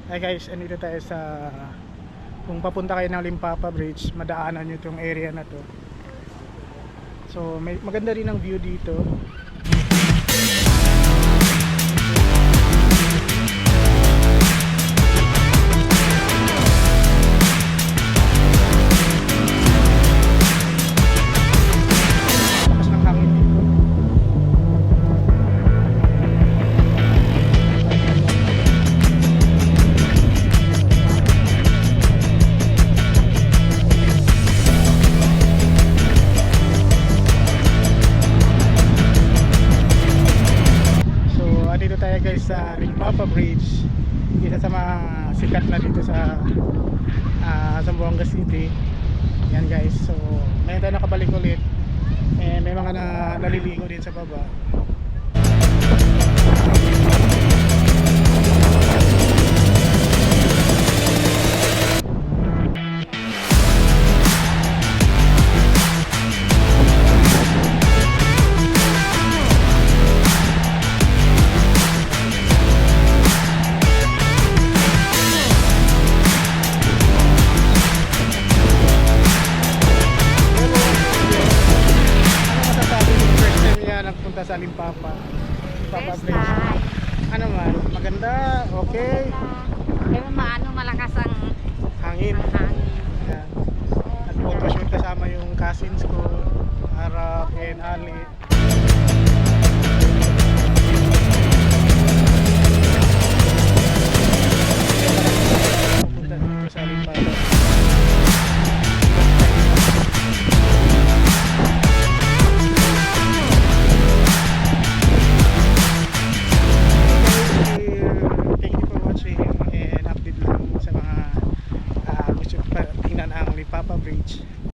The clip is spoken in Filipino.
Hi guys, andito tayo sa, kung papunta kayo ng Limpapa Bridge, madaanan nyo itong area na to. So maganda rin ang view dito. Lakas ng hangin dito. Dito tayo guys sa Limpapa Bridge, isa sa mga sikat na dito sa Zamboanga City. Yan guys, so ngayon tayo nakabalik ulit, may mga naliligo din sa baba. Nagpunta sa Limpapa Bridge. Ano man, maganda, okay. Pero malakas ang hangin. Yan. Nag-photoshoot kasama yung cousins ko, Arap and Ali. Pupunta dito sa Limpapa. And update lang sa mga gusto tingnan ang Limpapa Bridge.